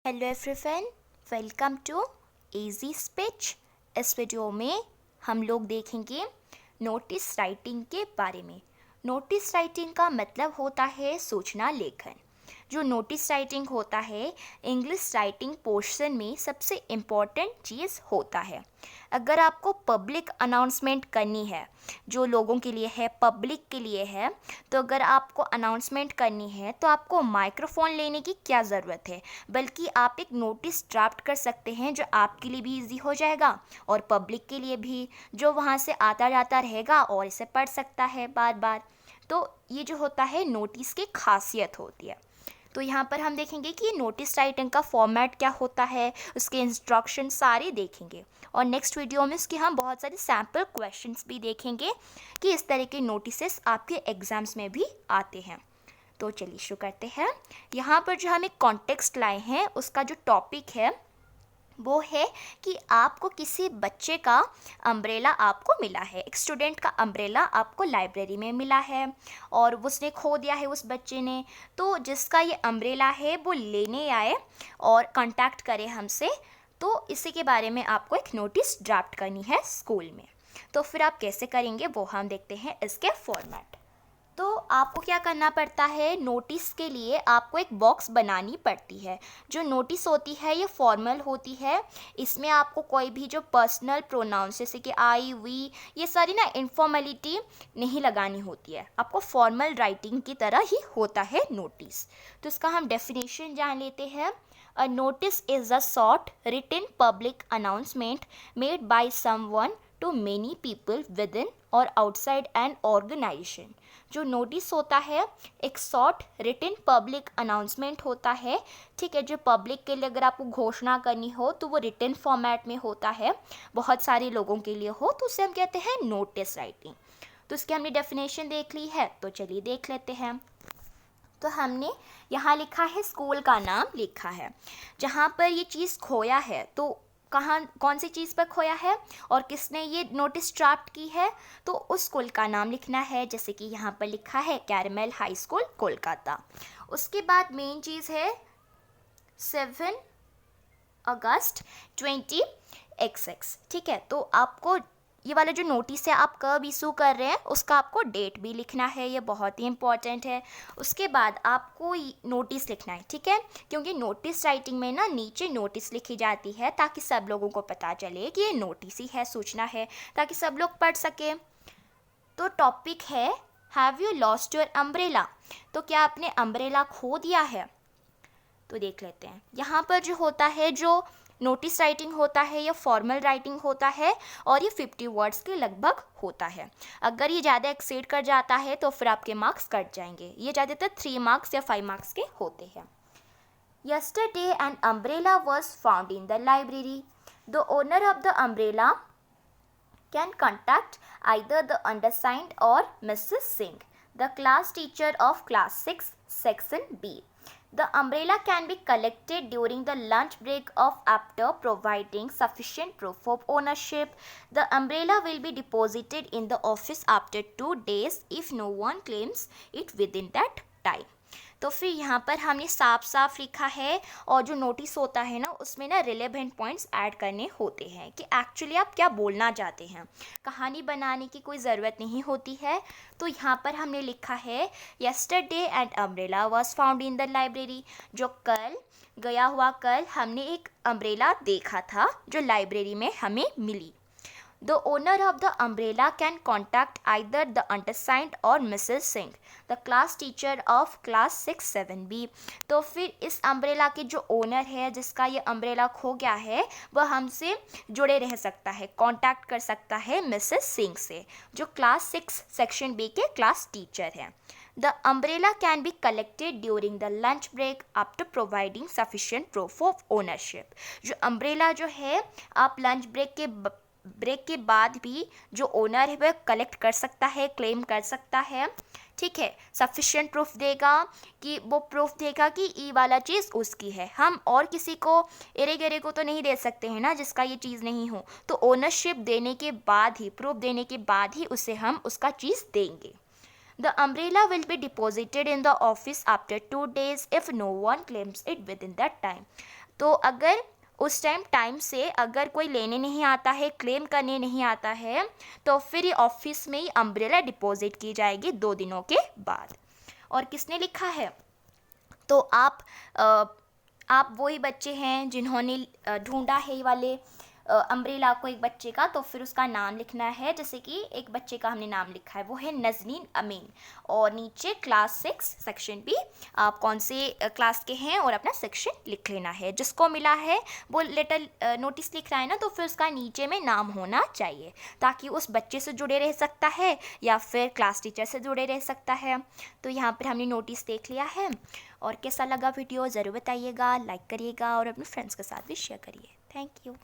Hello everyone, welcome to easy speech. इस video में हम लोग देखेंगे नोटिस राइटिंग के बारे में। नोटिस राइटिंग का मतलब होता है सूचना लेखन। जो नोटिस राइटिंग होता है इंग्लिश राइटिंग पोर्शन में सबसे इम्पॉर्टेंट चीज़ होता है। अगर आपको पब्लिक अनाउंसमेंट करनी है, जो लोगों के लिए है, पब्लिक के लिए है, तो अगर आपको अनाउंसमेंट करनी है तो आपको माइक्रोफोन लेने की क्या ज़रूरत है, बल्कि आप एक नोटिस ड्राफ्ट कर सकते हैं जो आपके लिए भी इजी हो जाएगा और पब्लिक के लिए भी, जो वहाँ से आता जाता रहेगा और इसे पढ़ सकता है बार बार। तो ये जो होता है नोटिस की खासियत होती है। तो यहाँ पर हम देखेंगे कि नोटिस राइटिंग का फॉर्मेट क्या होता है, उसके इंस्ट्रक्शन सारे देखेंगे और नेक्स्ट वीडियो में उसके हम बहुत सारे सैम्पल क्वेश्चंस भी देखेंगे कि इस तरह के नोटिसेस आपके एग्जाम्स में भी आते हैं। तो चलिए शुरू करते हैं। यहाँ पर जो हम एक कॉन्टेक्स्ट लाए हैं उसका जो टॉपिक है वो है कि आपको किसी बच्चे का अम्ब्रेला आपको मिला है, एक स्टूडेंट का अम्ब्रेला आपको लाइब्रेरी में मिला है और उसने खो दिया है उस बच्चे ने। तो जिसका ये अम्ब्रेला है वो लेने आए और कांटेक्ट करे हमसे, तो इसी के बारे में आपको एक नोटिस ड्राफ्ट करनी है स्कूल में। तो फिर आप कैसे करेंगे वो हम देखते हैं इसके फॉर्मेट। तो आपको क्या करना पड़ता है, नोटिस के लिए आपको एक बॉक्स बनानी पड़ती है। जो नोटिस होती है ये फॉर्मल होती है, इसमें आपको कोई भी जो पर्सनल प्रोनाउंस जैसे कि आई वी ये सारी ना इनफॉर्मेलिटी नहीं लगानी होती है, आपको फॉर्मल राइटिंग की तरह ही होता है नोटिस। तो इसका हम डेफिनेशन जान लेते हैं। A notice is a short written public announcement made by someone to many people within और आउटसाइड एन ऑर्गेनाइजेशन। जो नोटिस होता है एक शॉर्ट रिटन पब्लिक अनाउंसमेंट होता है, ठीक है। जो पब्लिक के लिए अगर आपको घोषणा करनी हो तो वो रिटन फॉर्मेट में होता है, बहुत सारे लोगों के लिए हो तो उसे हम कहते हैं नोटिस राइटिंग। तो इसकी हमने डेफिनेशन देख ली है, तो चलिए देख लेते हैं। तो हमने यहाँ लिखा है स्कूल का नाम लिखा है, जहाँ पर ये चीज़ खोया है तो कहाँ कौन सी चीज़ पर खोया है और किसने ये नोटिस ड्राफ्ट की है, तो उस स्कूल का नाम लिखना है। जैसे कि यहाँ पर लिखा है कैरमेल हाई स्कूल कोलकाता। उसके बाद मेन चीज़ है 7 अगस्त 20XX, ठीक है। तो आपको ये वाला जो नोटिस है आप कब इशू कर रहे हैं उसका आपको डेट भी लिखना है, ये बहुत ही इंपॉर्टेंट है। उसके बाद आपको नोटिस लिखना है, ठीक है, क्योंकि नोटिस राइटिंग में ना नीचे नोटिस लिखी जाती है ताकि सब लोगों को पता चले कि ये नोटिस ही है, सूचना है, ताकि सब लोग पढ़ सके। तो टॉपिक है have you lost your umbrella, तो क्या आपने अम्ब्रेला खो दिया है। तो देख लेते हैं। यहाँ पर जो होता है, जो नोटिस राइटिंग होता है ये फॉर्मल राइटिंग होता है और ये 50 वर्ड्स के लगभग होता है। अगर ये ज़्यादा एक्सीड कर जाता है तो फिर आपके मार्क्स कट जाएंगे। ये ज़्यादातर 3 मार्क्स या 5 मार्क्स के होते हैं। Yesterday an umbrella was found in the library. The owner of the umbrella can contact either the undersigned or Mrs. Singh, the class teacher of class 6 section B. The umbrella can be collected during the lunch break of after providing sufficient proof of ownership. The umbrella will be deposited in the office after 2 days if no one claims it within that time. तो फिर यहाँ पर हमने साफ साफ लिखा है और जो नोटिस होता है ना उसमें ना रिलेवेंट पॉइंट्स ऐड करने होते हैं कि एक्चुअली आप क्या बोलना चाहते हैं। कहानी बनाने की कोई ज़रूरत नहीं होती है। तो यहाँ पर हमने लिखा है yesterday an umbrella was found in the library, जो कल गया हुआ कल हमने एक अम्ब्रेला देखा था जो लाइब्रेरी में हमें मिली। The owner of the umbrella can contact either the undersigned or Mrs. Singh, the class teacher of class 6-7B. तो फिर इस अम्ब्रेला के जो ओनर है जिसका ये अम्ब्रेला खो गया है वह हमसे जुड़े रह सकता है, कांटेक्ट कर सकता है मिसेस सिंह से, जो क्लास 6 सेक्शन बी के क्लास टीचर हैं। The umbrella can be collected during the lunch break after providing sufficient proof of ownership. जो अम्ब्रेला जो है आप लंच ब्रेक के बाद भी जो ओनर है वह कलेक्ट कर सकता है, क्लेम कर सकता है, ठीक है। सफिशिएंट प्रूफ देगा कि वो प्रूफ देगा कि ये वाला चीज़ उसकी है। हम और किसी को एरे गेरे को तो नहीं दे सकते हैं ना जिसका ये चीज़ नहीं हो, तो ओनरशिप देने के बाद ही, प्रूफ देने के बाद ही उसे हम उसका चीज़ देंगे। The umbrella will be deposited in the office after 2 days if no one claims it within that time. तो अगर उस टाइम से अगर कोई लेने नहीं आता है, क्लेम करने नहीं आता है, तो फिर ये ऑफिस में ही अम्ब्रेला डिपॉजिट की जाएगी 2 दिनों के बाद। और किसने लिखा है? तो अ, आप वही बच्चे हैं जिन्होंने ढूंढा है ये वाले अम्ब्रेला को एक बच्चे का, तो फिर उसका नाम लिखना है। जैसे कि एक बच्चे का हमने नाम लिखा है, वो है नजनीन अमीन, और नीचे क्लास 6 सेक्शन बी, आप कौन से क्लास के हैं और अपना सेक्शन लिख लेना है। जिसको मिला है वो लेटर नोटिस लिख रहा है ना, तो फिर उसका नीचे में नाम होना चाहिए, ताकि उस बच्चे से जुड़े रह सकता है या फिर क्लास टीचर से जुड़े रह सकता है। तो यहाँ पर हमने नोटिस देख लिया है। और कैसा लगा वीडियो ज़रूर बताइएगा, लाइक करिएगा और अपने फ्रेंड्स के साथ भी शेयर करिए। Thank you.